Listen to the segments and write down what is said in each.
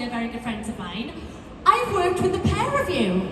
they're very good friends of mine. I've worked with the pair of you.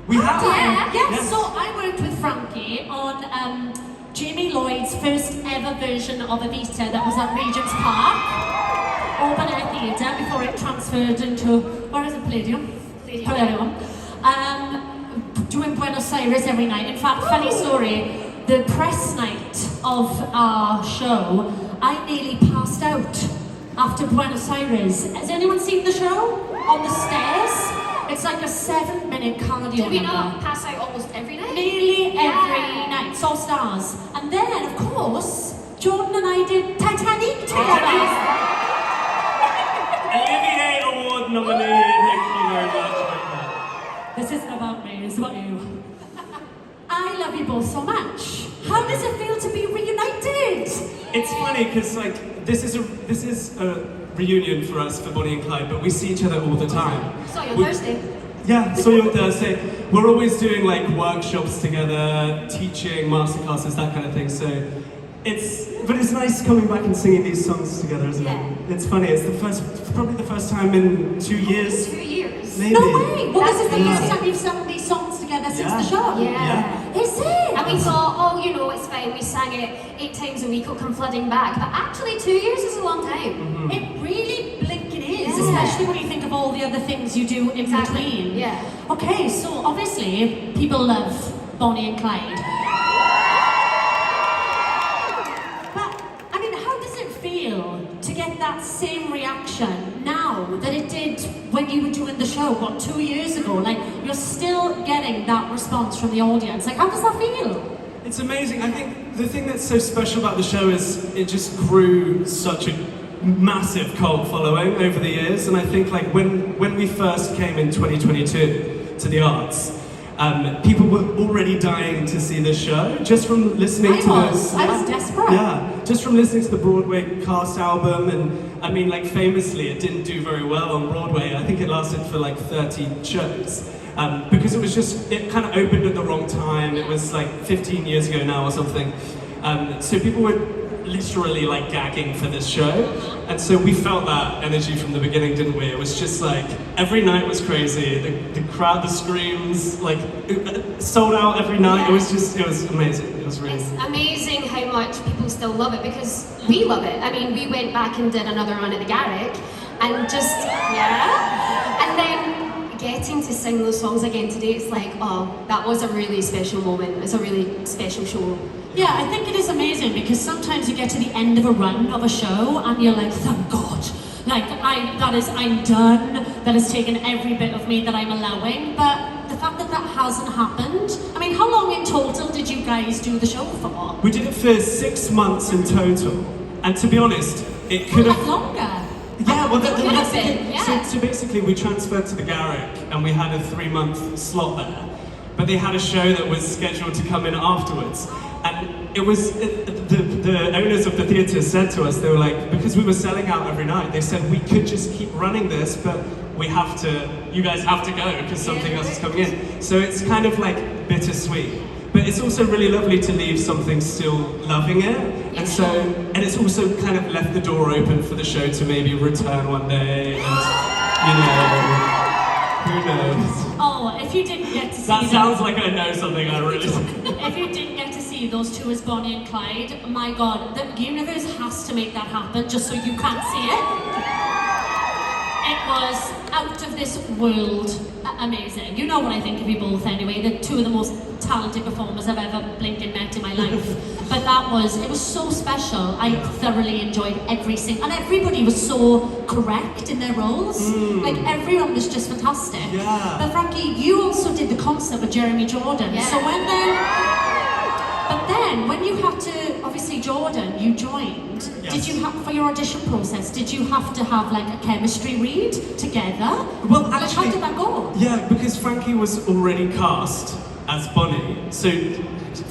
We have? Yeah. Yes. So I worked with Frankie on Jamie Lloyd's first ever version of Evita that was at Regent's Park, open air theatre, before it transferred into, where is it, Palladium? Palladium. Doing Buenos Aires every night. In fact, funny story, the press night of our show, I nearly passed out after Buenos Aires. Has anyone seen the show? On the stairs? It's like a 7-minute cardio Do we number. not pass out almost every night? Nearly every night, saw stars. And then, of course, Jordan and I did Titanic together. Olivier Award nominee, thank you very much. This isn't about me, it's about you. I love you both so much. How does it feel to be reunited? It's funny because this is a reunion for us for Bonnie and Clyde, but we see each other all the time. Saw you on Thursday. Yeah, saw you on Thursday. We're always doing workshops together, teaching, masterclasses, that kind of thing. So but it's nice coming back and singing these songs together, isn't it? It's funny. It's probably the first time in 2 years. 2 years. Maybe. No way! Well, this is the That's first time you've sung these songs together since the show. Yeah. Is it? And we thought, oh, it's fine. We sang it 8 times a week. It'll come flooding back. But actually, 2 years is a long time. It really blinking is, especially when you think of all the other things you do in between. Yeah. Okay, so obviously people love Bonnie and Clyde. But I mean, how does it feel to get that same reaction now that it did when you were doing the show, 2 years ago? You're still getting that response from the audience. How does that feel? It's amazing. I think the thing that's so special about the show is it just grew such a massive cult following over the years, and I think when we first came in 2022 to the arts, people were already dying to see this show just from listening I was desperate. Yeah, just from listening to the Broadway cast album, and I mean, famously, it didn't do very well on Broadway. I think it lasted for 30 shows. Because it kind of opened at the wrong time. It was 15 years ago now or something. So people were literally gagging for this show. And so we felt that energy from the beginning, didn't we? It was just every night was crazy. The crowd, the screams, sold out every night. It was amazing. It was really... It's amazing how much people still love it because we love it. I mean, we went back and did another run at the Garrick and just, and then getting to sing those songs again today, it's that was a really special moment. It's a really special show. Yeah, I think it is amazing because sometimes you get to the end of a run of a show and you're like, thank God. I'm done. That has taken every bit of me that I'm allowing. But the fact that hasn't happened, I mean, how long in total did you guys do the show for? We did it for 6 months in total. And to be honest, it could have... longer. Yeah, well, could have been, yeah. So basically, we transferred to the Garrick, and we had a 3-month slot there. But they had a show that was scheduled to come in afterwards, and it was the owners of the theatre said to us, they were because we were selling out every night, they said we could just keep running this, but you guys have to go because something else is coming in. So it's kind of bittersweet. But it's also really lovely to leave something still loving it, and it's also kind of left the door open for the show to maybe return one day, and who knows? Oh, if you didn't get to see that sounds like I know something I really if you didn't get to see those two as Bonnie and Clyde, my God, the universe has to make that happen just so you can't see it. It was out of this world amazing. You know what I think of you both anyway. They're two of the most talented performers I've ever blinking met in my life. But it was so special. I thoroughly enjoyed every single, and everybody was so correct in their roles. Everyone was just fantastic. Yeah. But Frankie, you also did the concert with Jeremy Jordan. Yeah. So when you had to, obviously Jordan, you joined. Yes. Did you have, for your audition process, did you have to have a chemistry read together? Well, actually, how did that go? Yeah, because Frankie was already cast as Bonnie. So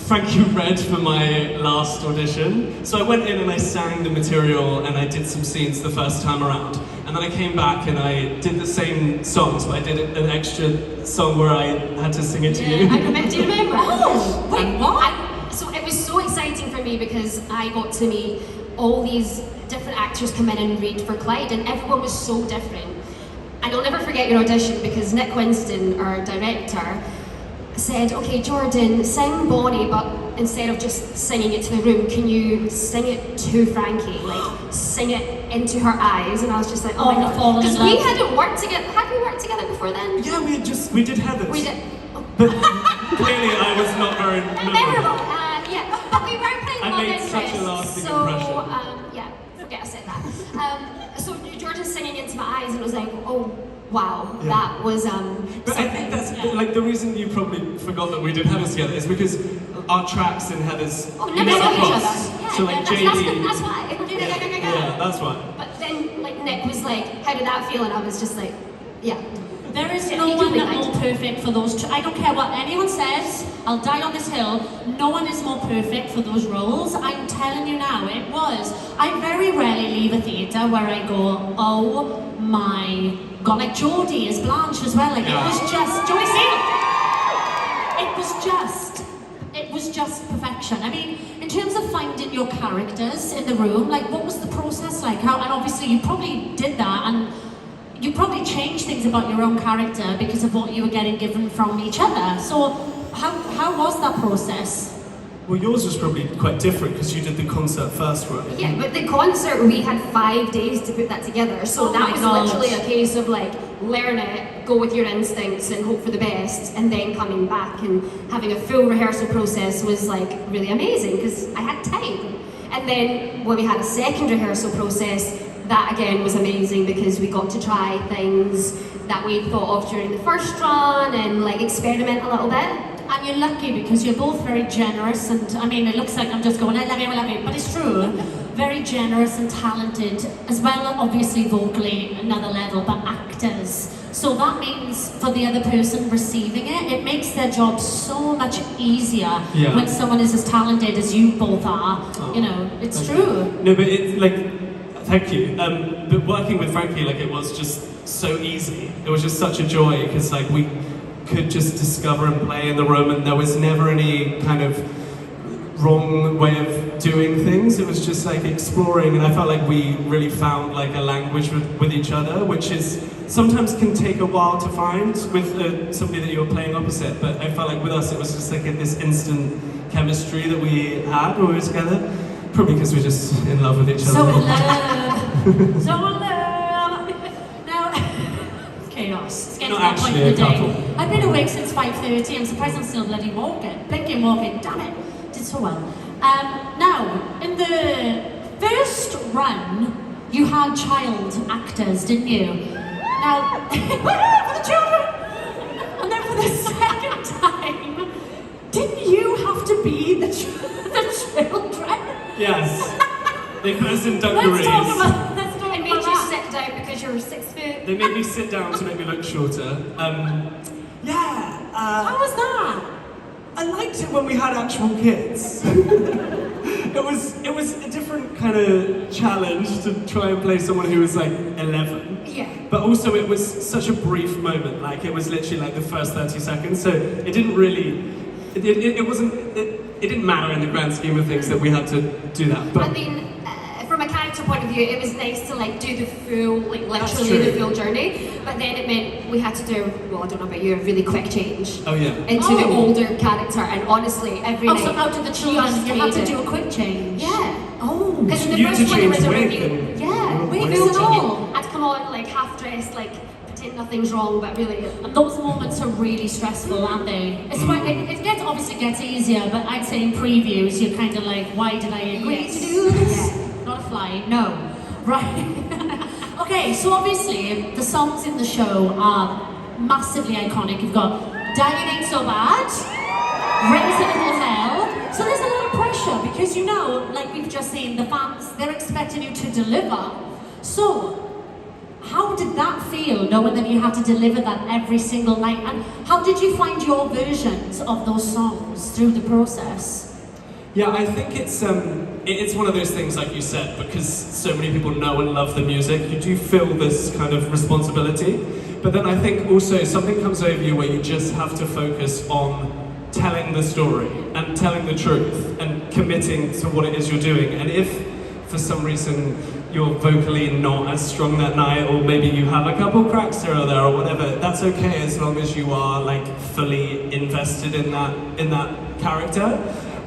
Frankie read for my last audition. So I went in and I sang the material and I did some scenes the first time around. And then I came back and I did the same songs, but I did an extra song where I had to sing it to you. I remember, do you remember? Oh, wait, what? So it was so exciting for me because I got to meet all these different actors come in and read for Clyde, and everyone was so different. And I'll never forget your audition because Nick Winston, our director, said, okay, Jordan, sing Bonnie, but instead of just singing it to the room, can you sing it to Frankie? Like, sing it into her eyes. And I was just like, oh my god. Because we hadn't worked together. Had we worked together before then? Yeah, we did Heathers. We did. But clearly I was not very memorable. Yeah, but we weren't playing I Love made Interest. such a lasting so, impression. yeah, forget I said that. So Jordan's singing into my eyes and it was like, oh, wow, Yeah. that was But I think that's like the reason you probably forgot that we did Heathers together is because our tracks in Heathers never saw each cross. other. Yeah, So like that's why. Yeah, that's why. But then like Nick was like, how did that feel? And I was just like, yeah. There is Yeah, no you one can be that right. more perfect for those. I don't care what anyone says. I'll die on this hill. No one is more perfect for those roles. I'm telling you now, it was. I very rarely leave a theatre where I go, oh my god, like Jodie as Blanche as well. Like it was just Joyce. It was just perfection. I mean, in terms of finding your characters in the room, like what was the process like? How? And obviously you probably did that, and you probably changed things about your own character because of what you were getting given from each other. So how was that process? Well, yours was probably quite different because you did the concert first, right? Yeah, but the concert, we had 5 days to put that together. So Oh that my was God. literally a case of like, learn it, go with your instincts and hope for the best. And then coming back and having a full rehearsal process was like really amazing because I had time. And then when we had a second rehearsal process, that again was amazing because we got to try things that we thought of during the first run and like experiment a little bit. And you're lucky because you're both very generous, and I mean, it looks like I'm just going, I love you, but it's true. Very generous and talented, as well, obviously vocally, another level, but actors. So that means for the other person receiving it, it makes their job so much easier when someone is as talented as you both are. You know, it's true. No, but it's like, thank you. But working with Frankie, like it was just so easy. It was just such a joy because like we could just discover and play in the room, and there was never any kind of wrong way of doing things. It was just like exploring, and I felt like we really found like a language with each other, which is sometimes can take a while to find with somebody that you were playing opposite. But I felt like with us, it was just like this instant chemistry that we had when we were together. Probably because we're just in love with each other. So in love. So in love. Now, chaos. It's getting to Not that point actually of the a day. couple. I've been awake since 5:30. I'm surprised I'm still bloody walking. Blinking walking. Damn it. Did so well. Now, in the first run, you had child actors, didn't you? Now, for the children. And then for the second time, didn't you have to be the children? Yes. They put us in Let's talk dungarees. about It made you that. sit down because you were 6 foot. They made me sit down to make me look shorter. How was that? I liked it when we had actual kids. it was a different kind of challenge to try and play someone who was like 11. Yeah. But also it was such a brief moment, like it was literally like the first 30 seconds, so it didn't really, it didn't matter in the grand scheme of things that we had to do that. But I mean, from a character point of view, it was nice to like do the full, like literally true. the full journey. But then it meant we had to do, well, I don't know about you, a really quick change oh yeah. into the older character. And honestly, every night. So out of the children, just you had to made do it. a quick change? Yeah. Oh. Because in the You had first to one, it was change a wig review. and- Yeah, Wigs full and change. all. I'd come on like half dressed, like pretend nothing's wrong, but really. And those moments are really stressful, aren't they? It's why it gets obviously gets easier, but I'd say in previews you're kind of like, why did I agree Yes. to do this? Yeah. Not a fly, no. Right. Okay, so obviously the songs in the show are massively iconic. You've got Dying Ain't So Bad, Raise a Little Hell. So there's a lot of pressure because you know, like we've just seen, the fans, they're expecting you to deliver. So how did that feel, knowing that you had to deliver that every single night? And how did you find your versions of those songs through the process? Yeah, I think it's one of those things, like you said, because so many people know and love the music, you do feel this kind of responsibility. But then I think also something comes over you where you just have to focus on telling the story and telling the truth and committing to what it is you're doing. And if for some reason you're vocally not as strong that night, or maybe you have a couple cracks here or there or whatever. That's okay as long as you are like fully invested in that character.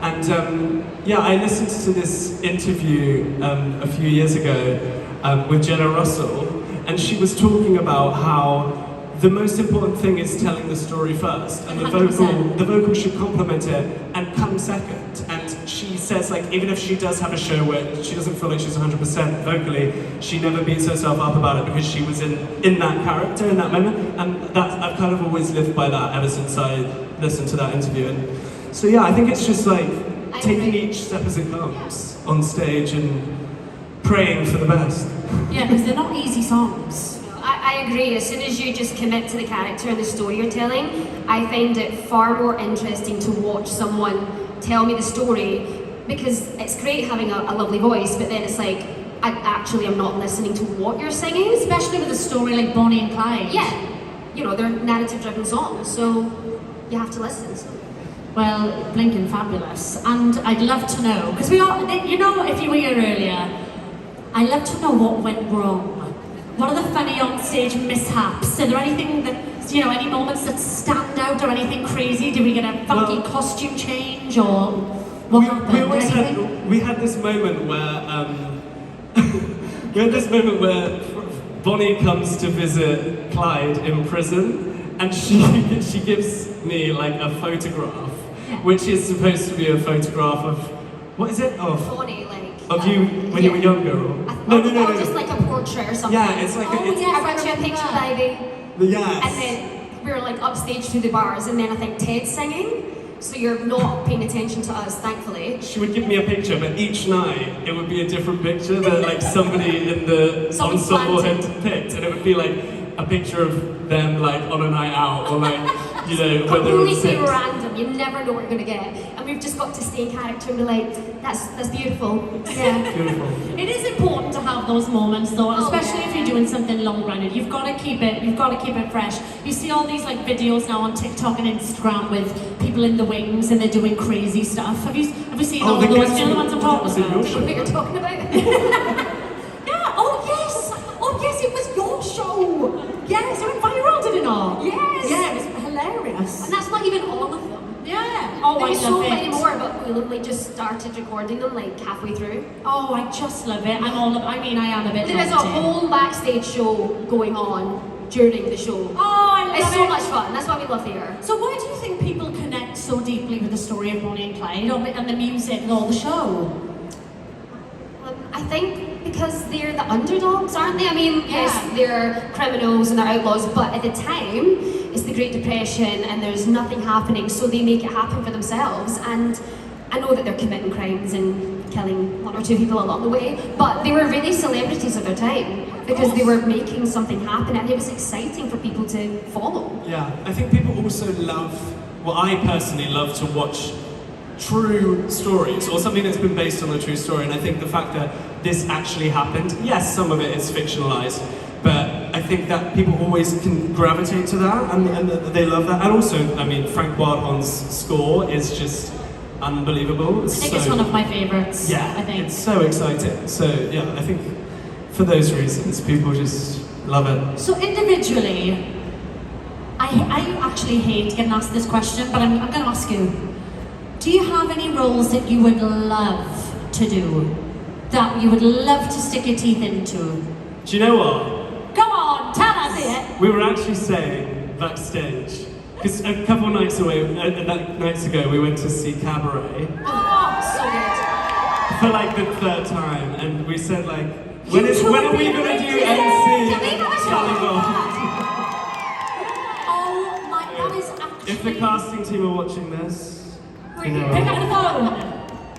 And yeah, I listened to this interview a few years ago with Jenna Russell, and she was talking about how the most important thing is telling the story first, and the 100%. vocal should complement it and come second. And she says, like, even if she does have a show where she doesn't feel like she's 100% vocally, she never beats herself up about it because she was in that character in that moment. And that I've kind of always lived by that ever since I listened to that interview. And so yeah, I think it's just like taking each step as it comes on stage and praying for the best. Yeah, because they're not easy songs. I agree. As soon as you just commit to the character and the story you're telling, I find it far more interesting to watch someone tell me the story, because it's great having a lovely voice, but then it's like, I actually am not listening to what you're singing. Especially with a story like Bonnie and Clyde. Yeah, you know, they're narrative-driven songs, so you have to listen. So. Well, blinking fabulous. And I'd love to know, because we all, you know, if you were here earlier, I'd love to know what went wrong. What are the funny on-stage mishaps? Are there anything that, you know, any moments that stand out or anything crazy? Did we get a funky costume change or what happened? We had this moment where Bonnie comes to visit Clyde in prison, and she gives me like a photograph, which is supposed to be a photograph of, what is it? Bonnie, like. Of you when you were younger? Or? No. Just like a portrait or something. Yeah, it's like I got you a picture, baby. Yes. And then we were like upstage through the bars, and then I think Ted's singing. So you're not paying attention to us, thankfully. She would give me a picture, but each night it would be a different picture that like somebody in the ensemble had picked, and it would be like a picture of them like on a night out, or like, you know, whether it's completely random. You never know what you're gonna get, and we've just got to stay in character and be like, that's beautiful. Yeah. Beautiful. It is important to have those moments though, especially if you're doing something long-running. You've got to keep it fresh. You see all these like videos now on TikTok and Instagram with people in the wings and they're doing crazy stuff. Have you seen all those? Do you know the ones I'm talking about? What you're talking about? Yeah. Oh yes, it was your show. Yes, it went viral, did it not? Yes. Yeah, it was hilarious. And that's not even all of them. Yeah. Oh, There's I love so it. many more, but we literally just started recording them like halfway through. Oh, I just love it. I am a bit. There is a whole backstage show going on during the show. Oh, I love it. It's so much fun. That's why we love theatre. So why do you think people connect so deeply with the story of Bonnie and Clyde and the music and all the show? I think because they're the underdogs, aren't they? I mean, yes, Yeah. they're criminals and they're outlaws, but at the time, it's the Great Depression and there's nothing happening, so they make it happen for themselves. And I know that they're committing crimes and killing one or two people along the way, but they were really celebrities of their time because they were making something happen, and it was exciting for people to follow. Yeah, I think people also love, well, I personally love to watch true stories, or something that's been based on a true story, and I think the fact that this actually happened, yes, some of it is fictionalized, but I think that people always can gravitate to that, and they love that. And also, I mean, Frank Wildhorn's score is just unbelievable. I think it's one of my favourites. Yeah, I think it's so exciting. So yeah, I think for those reasons, people just love it. So individually, I actually hate getting asked this question, but I'm going to ask you. Do you have any roles that you would love to do? That you would love to stick your teeth into? Do you know what? Come on, tell us it. We were actually saying backstage, because a couple of nights ago, we went to see Cabaret Oh, so good. for like the third time, and we said like, when are we gonna do MC? Can we have a Carnival? Oh my, that is actually... If the casting team are watching this, you know, Pick up the phone.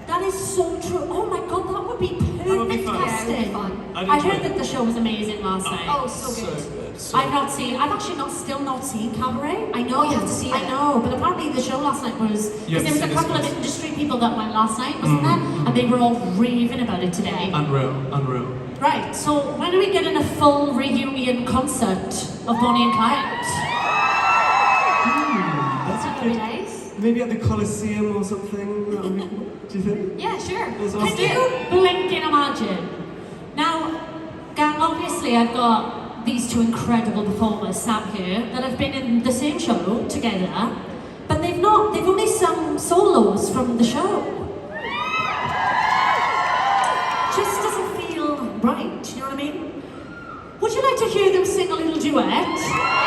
That is so true. Oh my god, that would be perfect would be fun. casting. Yeah, it would be fun. I heard that the show was amazing last night. Oh, so good. So I've actually still not seen Cabaret. I know. Oh, you have to see it. I know, but apparently the show last night was, because there was a couple of industry people that went last night, wasn't there? And they were all raving about it today. unreal. Right, so when are we getting a full reunion concert of Bonnie and Clyde? That's That a would be good. nice. Maybe at the Coliseum or something. Do you think? Yeah, sure. There's Can also- you blink and imagine? Now, obviously I've got these two incredible performers sat here that have been in the same show together, but they've only sung solos from the show. Just doesn't feel right, you know what I mean? Would you like to hear them sing a little duet?